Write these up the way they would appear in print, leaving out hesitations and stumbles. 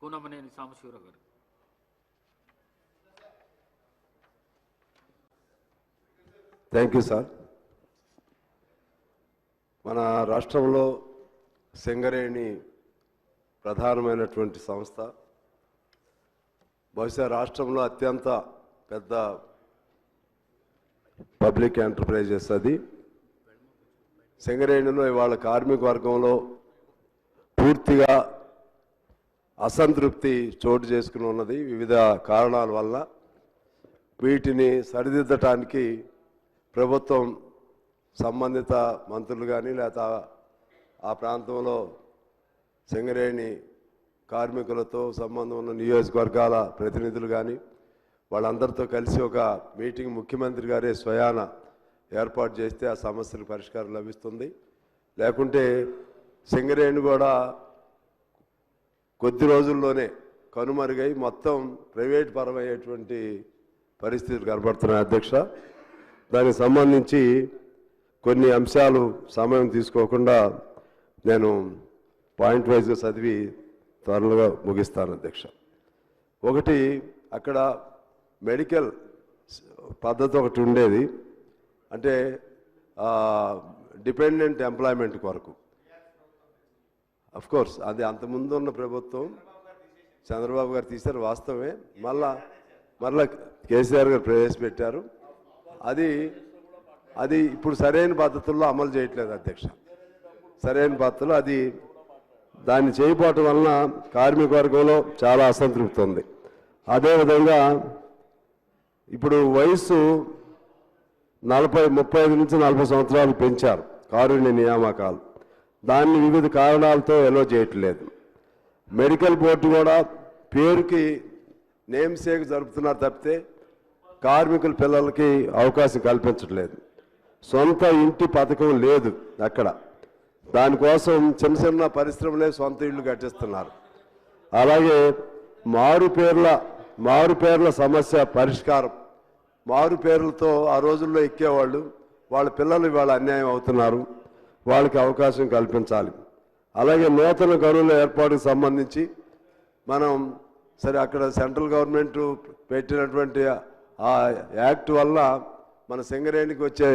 కూనమనేని సాంబశివరావు గారు. Thank you sir. మన రాష్ట్రంలో సింగరేణి ప్రధానమైనటువంటి సంస్థ. బహుశా రాష్ట్రంలో అత్యంత పెద్ద పబ్లిక్ ఎంటర్ప్రైజెస్ అది. సింగరేణిలో ఇవాళ కార్మిక వర్గంలో పూర్తిగా అసంతృప్తి చోటు చేసుకుని ఉన్నది వివిధ కారణాల వల్ల. వీటిని సరిదిద్దటానికి ప్రభుత్వం సంబంధిత మంత్రులు కానీ లేదా ఆ ప్రాంతంలో సింగరేణి కార్మికులతో సంబంధం ఉన్న నియోజకవర్గాల ప్రతినిధులు కానీ వాళ్ళందరితో కలిసి ఒక మీటింగ్ ముఖ్యమంత్రి గారే స్వయాన ఏర్పాటు చేస్తే ఆ సమస్యలకు పరిష్కారం లభిస్తుంది. లేకుంటే సింగరేణి కూడా కొద్ది రోజుల్లోనే కనుమరుగై మొత్తం ప్రైవేట్ పరమయ్యేటువంటి పరిస్థితులు కనబడుతున్నాయి అధ్యక్ష. దానికి సంబంధించి కొన్ని అంశాలు సమయం తీసుకోకుండా నేను పాయింట్ వైజ్గా చదివి త్వరగా ముగిస్తాను అధ్యక్ష. ఒకటి, అక్కడ మెడికల్ పద్ధతి ఒకటి ఉండేది, అంటే డిపెండెంట్ ఎంప్లాయ్మెంట్ కొరకు. కోర్స్ అది అంతకుముందు ఉన్న ప్రభుత్వం చంద్రబాబు గారు తీశారు, వాస్తవమే. మళ్ళా కేసీఆర్ గారు ప్రవేశపెట్టారు. అది ఇప్పుడు సరైన పద్ధతుల్లో అమలు చేయట్లేదు అధ్యక్ష. సరైన పద్ధతులు దాన్ని చేయకపోవటం వలన కార్మిక వర్గంలో చాలా అసంతృప్తి ఉంది. అదేవిధంగా ఇప్పుడు వయసు 35 నుంచి 40 సంవత్సరాలు పెంచారు కారుణ్య నియామకాలు. దాన్ని వివిధ కారణాలతో ఎలో చేయట్లేదు. మెడికల్ బోర్డు కూడా పేరుకి నేమ్ సేక్ జరుపుతున్నారు తప్పితే కార్మికుల పిల్లలకి అవకాశం కల్పించట్లేదు. సొంత ఇంటి పథకం లేదు అక్కడ. దానికోసం చిన్న చిన్న పరిశ్రమలే సొంత ఇళ్ళు కట్టిస్తున్నారు. అలాగే మారు పేర్ల సమస్య పరిష్కారం. మారు పేర్లతో ఆ రోజుల్లో ఎక్కేవాళ్ళు, వాళ్ళ పిల్లలు ఇవాళ అన్యాయం అవుతున్నారు. వాళ్ళకి అవకాశం కల్పించాలి. అలాగే నూతన గనుల ఏర్పాటుకు సంబంధించి మనం సరే అక్కడ సెంట్రల్ గవర్నమెంట్ పెట్టినటువంటి ఆ యాక్ట్ వల్ల మన సింగరేణికి వచ్చే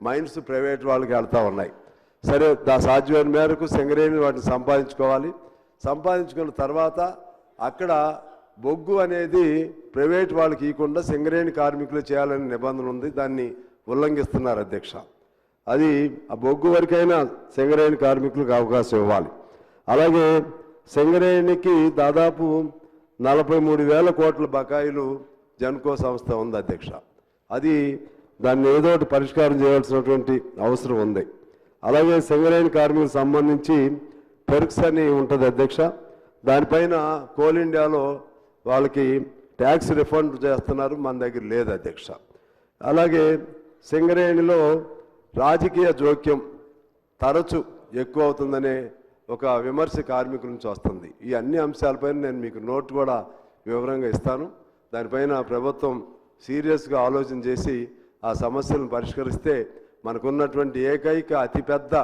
మైన్స్ ప్రైవేట్ వాళ్ళకి వెళ్తూ ఉన్నాయి. సరే సాధ్యమైన మేరకు సింగరేణి వాటిని సంపాదించుకోవాలి. సంపాదించుకున్న తర్వాత అక్కడ బొగ్గు అనేది ప్రైవేట్ వాళ్ళకి ఇవ్వకుండా సింగరేణి కార్మికులు చేయాలనే నిబంధన ఉంది. దాన్ని ఉల్లంఘిస్తున్నారు అధ్యక్ష. అది ఆ బొగ్గు వరకైనా సింగరేణి కార్మికులకు అవకాశం ఇవ్వాలి. అలాగే సింగరేణికి దాదాపు 43,000 కోట్ల బకాయిలు జెన్కో సంస్థ ఉంది అధ్యక్ష. దాన్ని ఏదో ఒకటి పరిష్కారం చేయాల్సినటువంటి అవసరం ఉంది. అలాగే సింగరేణి కార్మికులకు సంబంధించి పెర్క్స్ అని ఉంటుంది అధ్యక్ష. దానిపైన కోల్ ఇండియాలో వాళ్ళకి ట్యాక్స్ రిఫండ్ చేస్తున్నారు, మన దగ్గర లేదు అధ్యక్ష. అలాగే సింగరేణిలో రాజకీయ జోక్యం తరచు ఎక్కువ అవుతుందనే ఒక విమర్శ కార్మికుల నుంచి వస్తుంది. ఈ అన్ని అంశాలపైన నేను మీకు నోట్ కూడా వివరంగా ఇస్తాను. దానిపైన ప్రభుత్వం సీరియస్గా ఆలోచన చేసి ఆ సమస్యలను పరిష్కరిస్తే మనకున్నటువంటి ఏకైక అతిపెద్ద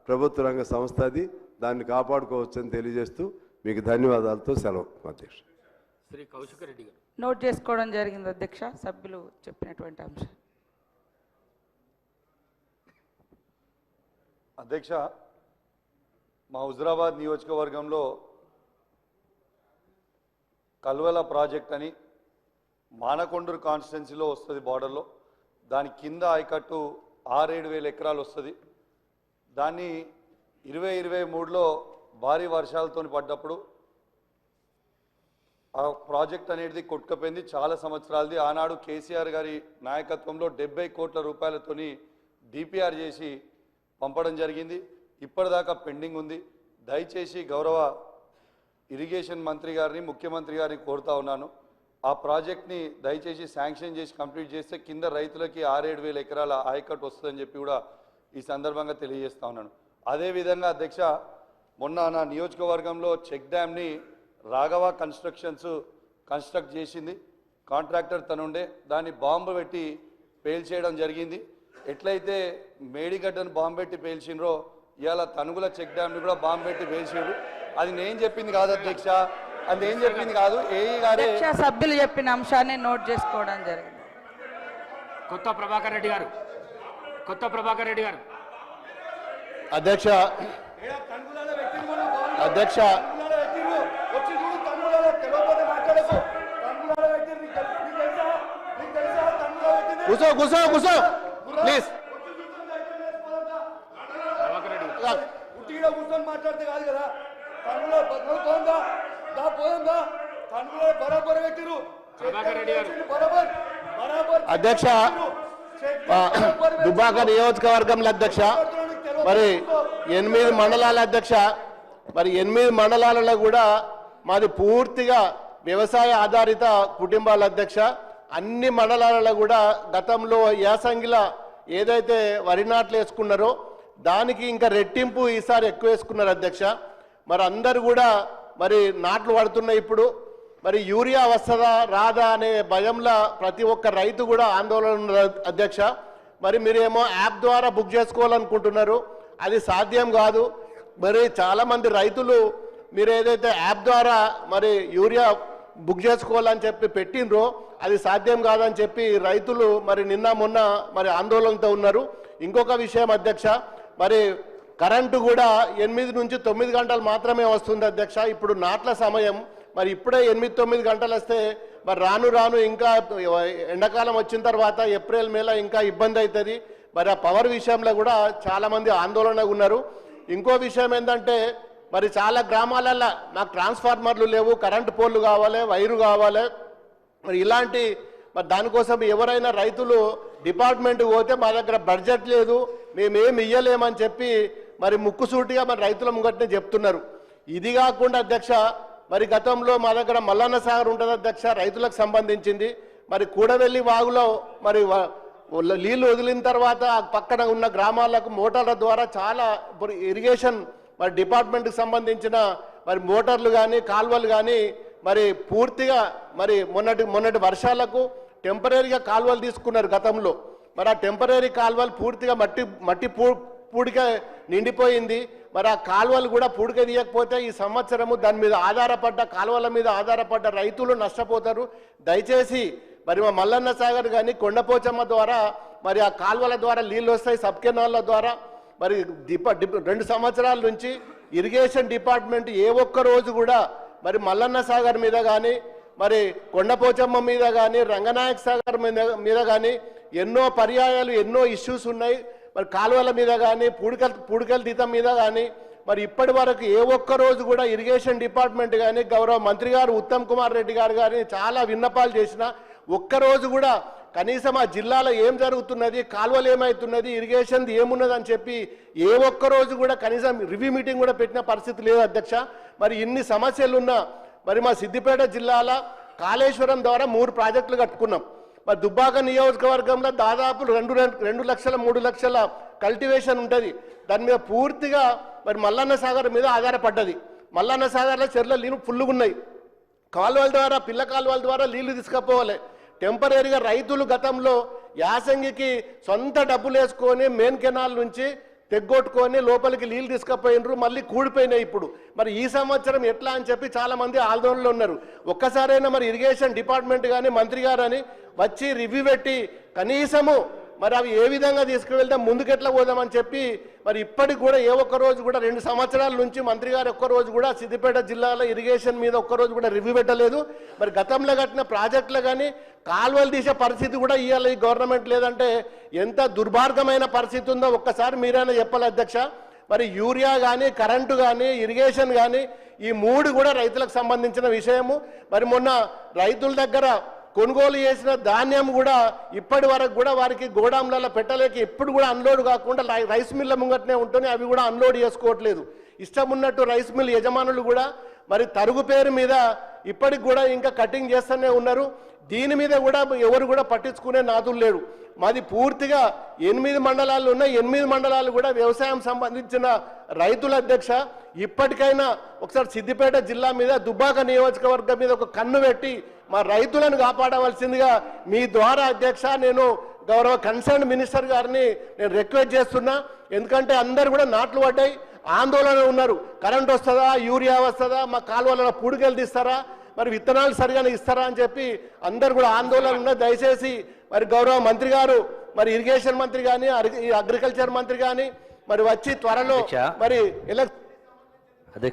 ప్రభుత్వ రంగ సంస్థ అది. దాన్ని కాపాడుకోవచ్చని తెలియజేస్తూ మీకు ధన్యవాదాలతో సెలవు అధ్యక్ష. శ్రీ కౌశిక్ రెడ్డి గారు. నోట్ చేసుకోవడం జరిగింది అధ్యక్ష, సభ్యులు చెప్పినటువంటి అంశం. అధ్యక్ష, మా హుజురాబాద్ నియోజకవర్గంలో కల్వల ప్రాజెక్ట్ అని మానకొండూరు కాన్స్టిట్యున్సీలో వస్తుంది బార్డర్లో. దాని కింద ఆయకట్టు 6-7 ఎకరాలు వస్తుంది. దాన్ని 2023లో భారీ వర్షాలతో పడ్డప్పుడు ఆ ప్రాజెక్ట్ అనేది కొట్టుకపోయింది. చాలా సంవత్సరాలది. ఆనాడు కేసీఆర్ గారి నాయకత్వంలో 70 కోట్ల రూపాయలతోని డిపిఆర్ చేసి పంపడం జరిగింది. ఇప్పటిదాకా పెండింగ్ ఉంది. దయచేసి గౌరవ ఇరిగేషన్ మంత్రి గారిని, ముఖ్యమంత్రి గారిని కోరుతా ఉన్నాను, ఆ ప్రాజెక్ట్ని దయచేసి శాంక్షన్ చేసి కంప్లీట్ చేస్తే కింద రైతులకి 6-7 ఎకరాల ఆయకట్టు వస్తుందని చెప్పి కూడా ఈ సందర్భంగా తెలియజేస్తా ఉన్నాను. అదేవిధంగా అధ్యక్ష, మొన్న నా నియోజకవర్గంలో చెక్ డ్యామ్ని రాఘవ కన్స్ట్రక్షన్స్ కన్స్ట్రక్ట్ చేసింది. కాంట్రాక్టర్ తనుండే దాన్ని బాంబు పెట్టి పేల్చేయడం జరిగింది. ఎట్లయితే మేడిగడ్డను బాంబు పెట్టి పేల్చిండ్రో ఇవాళ తనుగుల చెక్ డ్యామ్ని కూడా బాంబు పెట్టి పేల్చిండ్రు. అది నేను చెప్పింది కాదు అధ్యక్ష, అదేం చెప్పింది కాదు, ఏఈ గారే. అధ్యక్ష సభ్యులు చెప్పిన అంశాన్ని నోట్ చేసుకోవడం జరిగింది. కొత్త ప్రభాకర్ రెడ్డి గారు, కొత్త ప్రభాకర్ రెడ్డి గారు. అధ్యక్ష అధ్యక్ష కూర్చో కూర్చో కూర్చో ప్లీజ్. ప్రభాకర్ రెడ్డి గారు. ఉట్టిగా కూర్చొని మాట్లాడితే కాదు కదా, తనులో పోందా పోయిందా, తనులో బరాబర్ పెట్టిరు. ప్రభాకర్ రెడ్డి గారు. బరాబర్ బరాబర్ అధ్యక్ష దుబ్బాక నియోజకవర్గంలో అధ్యక్ష మరి 8 మండలాల అధ్యక్ష, మరి 8 మండలాలలో కూడా మాది పూర్తిగా వ్యవసాయ ఆధారిత కుటుంబాల అధ్యక్ష. అన్ని మండలాలలో కూడా గతంలో యాసంగిలో ఏదైతే వరి నాట్లు వేసుకున్నారో దానికి ఇంకా రెట్టింపు ఈసారి ఎక్కువ వేసుకున్నారు అధ్యక్ష. మరి అందరు కూడా మరి నాట్లు పడుతున్నాయి. ఇప్పుడు మరి యూరియా వస్తుందా రాదా అనే భయంలో ప్రతి ఒక్క రైతు కూడా ఆందోళన ఉన్నారు అధ్యక్ష. మరి మీరేమో యాప్ ద్వారా బుక్ చేసుకోవాలనుకుంటున్నారు, అది సాధ్యం కాదు. మరి చాలామంది రైతులు మీరు ఏదైతే యాప్ ద్వారా మరి యూరియా బుక్ చేసుకోవాలని చెప్పి పెట్టినరో అది సాధ్యం కాదని చెప్పి రైతులు మరి నిన్న మొన్న మరి ఆందోళనతో ఉన్నారు. ఇంకొక విషయం అధ్యక్ష, మరి కరెంటు కూడా 8 నుంచి 9 గంటలు మాత్రమే వస్తుంది అధ్యక్ష. ఇప్పుడు నాట్ల సమయం, మరి ఇప్పుడే 8-9 గంటలు వస్తే మరి రాను రాను ఇంకా ఎండాకాలం వచ్చిన తర్వాత ఏప్రిల్ మేలో ఇంకా ఇబ్బంది అవుతుంది. మరి ఆ పవర్ విషయంలో కూడా చాలామంది ఆందోళనగా ఉన్నారు. ఇంకో విషయం ఏంటంటే మరి చాలా గ్రామాలల్లో నాకు ట్రాన్స్ఫార్మర్లు లేవు, కరెంటు పోల్లు కావాలి, వైరు కావాలి. మరి ఇలాంటి మరి దానికోసం ఎవరైనా రైతులు డిపార్ట్మెంట్ పోతే మా దగ్గర బడ్జెట్ లేదు, మేమేమి ఇయ్యలేమని చెప్పి మరి ముక్కుసూటిగా మరి రైతుల ముంగట్నే చెప్తున్నారు. ఇది కాకుండా అధ్యక్ష మరి గతంలో మా దగ్గర మల్లన్న సాగర్ ఉంటుంది అధ్యక్ష, రైతులకు సంబంధించింది. మరి కూడవెల్లి వాగులో మరి నీళ్లు వదిలిన తర్వాత పక్కన ఉన్న గ్రామాలకు మోటార్ల ద్వారా చాలా ఇరిగేషన్ మరి డిపార్ట్మెంట్కి సంబంధించిన మరి మోటార్లు కానీ కాలువలు కానీ మరి పూర్తిగా మరి మొన్నటి వర్షాలకు టెంపరీగా కాలువలు తీసుకున్నారు గతంలో. మరి ఆ టెంపరీ కాలువలు పూర్తిగా మట్టి పూడిక నిండిపోయింది. మరి ఆ కాలువలు కూడా పూడిక తీయకపోతే ఈ సంవత్సరము దాని మీద ఆధారపడ్డ కాలువల మీద ఆధారపడ్డ రైతులు నష్టపోతారు. దయచేసి మరి మా మల్లన్న సాగర్ కానీ కొండపోచమ్మ ద్వారా మరి ఆ కాలువల ద్వారా నీళ్ళు వస్తాయి, సబ్ కెనాల్ల ద్వారా. మరి 2 సంవత్సరాల నుంచి ఇరిగేషన్ డిపార్ట్మెంట్ ఏ ఒక్క రోజు కూడా మరి మల్లన్న సాగర్ మీద కానీ మరి కొండపోచమ్మ మీద కానీ రంగనాయక సాగర్ మీద కానీ ఎన్నో పర్యాయాలు ఎన్నో ఇష్యూస్ ఉన్నాయి. మరి కాలువల మీద కానీ పూడికల తీతం మీద కానీ మరి ఇప్పటి వరకు ఏ ఒక్క రోజు కూడా ఇరిగేషన్ డిపార్ట్మెంట్ కానీ గౌరవ మంత్రి గారు ఉత్తమ్ కుమార్ రెడ్డి గారు కానీ చాలా విన్నపాలు చేసినా ఒక్కరోజు కూడా కనీసం ఆ జిల్లాలో ఏం జరుగుతున్నది, కాలువలు ఏమవుతున్నది, ఇరిగేషన్ ఏమున్నది అని చెప్పి ఏ ఒక్క రోజు కూడా కనీసం రివ్యూ మీటింగ్ కూడా పెట్టిన పరిస్థితి లేదు అధ్యక్ష. మరి ఇన్ని సమస్యలున్నా మరి మా సిద్దిపేట జిల్లాలో కాళేశ్వరం ద్వారా 3 ప్రాజెక్టులు కట్టుకున్నాం. మరి దుబ్బాక నియోజకవర్గంలో దాదాపు 2 లక్షల 3 లక్షల కల్టివేషన్ ఉంటుంది. దాని మీద పూర్తిగా మరి మల్లన్న సాగర్ మీద ఆధారపడ్డది. మల్లన్న సాగర్లో చెర్ల నీళ్ళు ఫుల్లుగా ఉన్నాయి. కాలువల ద్వారా పిల్ల కాలువల ద్వారా నీళ్లు తీసుకుపోవాలి. టెంపరీగా రైతులు గతంలో యాసంగికి సొంత డబ్బులు వేసుకొని మెయిన్ కెనాల్ నుంచి తెగ్గొట్టుకొని లోపలికి నీళ్ళు తీసుకుపోయినరు, మళ్ళీ కూడిపోయినాయి. ఇప్పుడు మరి ఈ సంవత్సరం ఎట్లా అని చెప్పి చాలామంది ఆందోళనలో ఉన్నారు. ఒక్కసారైనా మరి ఇరిగేషన్ డిపార్ట్మెంట్ కానీ మంత్రి గారు అని వచ్చి రివ్యూ పెట్టి కనీసము మరి అవి ఏ విధంగా తీసుకువెళ్తాం ముందుకెట్లా పోదామని చెప్పి మరి ఇప్పటికి కూడా ఏ ఒక్క రోజు కూడా 2 సంవత్సరాల నుంచి మంత్రి గారు ఒక్కరోజు కూడా సిద్దిపేట జిల్లాలో ఇరిగేషన్ మీద ఒక్కరోజు కూడా రివ్యూ పెట్టలేదు. మరి గతంలో కట్టిన ప్రాజెక్టులు కానీ కాలువలు తీసే పరిస్థితి కూడా ఇవ్వాలి ఈ గవర్నమెంట్. లేదంటే ఎంత దుర్మార్గమైన పరిస్థితి ఉందో ఒక్కసారి మీరైనా చెప్పాలి అధ్యక్ష. మరి యూరియా కానీ కరెంటు కానీ ఇరిగేషన్ కానీ ఈ 3 కూడా రైతులకు సంబంధించిన విషయము. మరి మొన్న రైతుల దగ్గర కొనుగోలు చేసిన ధాన్యం కూడా ఇప్పటి వరకు కూడా వారికి గోడాంలలో పెట్టలేక ఎప్పుడు కూడా అన్లోడ్ కాకుండా రైస్ మిల్ల ముంగట్నే ఉంటూనే అవి కూడా అన్లోడ్ చేసుకోవట్లేదు. ఇష్టం ఉన్నట్టు రైస్ మిల్ యజమానులు కూడా మరి తరుగు పేరు మీద ఇప్పటికి కూడా ఇంకా కటింగ్ చేస్తూనే ఉన్నారు. దీని మీద కూడా ఎవరు కూడా పట్టించుకునే నాదులు లేరు. మాది పూర్తిగా 8 మండలాలు ఉన్నాయి. 8 మండలాలు కూడా వ్యవసాయం సంబంధించిన రైతుల అధ్యక్ష. ఇప్పటికైనా ఒకసారి సిద్దిపేట జిల్లా మీద దుబ్బాక నియోజకవర్గం మీద ఒక కన్ను పెట్టి మా రైతులను కాపాడవలసిందిగా మీ ద్వారా అధ్యక్ష నేను గౌరవ కన్సర్న్ మినిస్టర్ గారిని నేను రిక్వెస్ట్ చేస్తున్నా. ఎందుకంటే అందరు కూడా నాట్లు పడ్డాయి. ఆందోళన ఉన్నారు. కరెంట్ వస్తుందా, యూరియా వస్తుందా, మా కాలువల పూడికలు తీస్తారా, మరి విత్తనాలు సరిగానే ఇస్తారా అని చెప్పి అందరు కూడా ఆందోళన ఉన్నారు. దయచేసి మరి గౌరవ మంత్రి గారు, మరి ఇరిగేషన్ మంత్రి కానీ, అగ్రికల్చర్ మంత్రి కానీ మరి వచ్చి త్వరలో మరి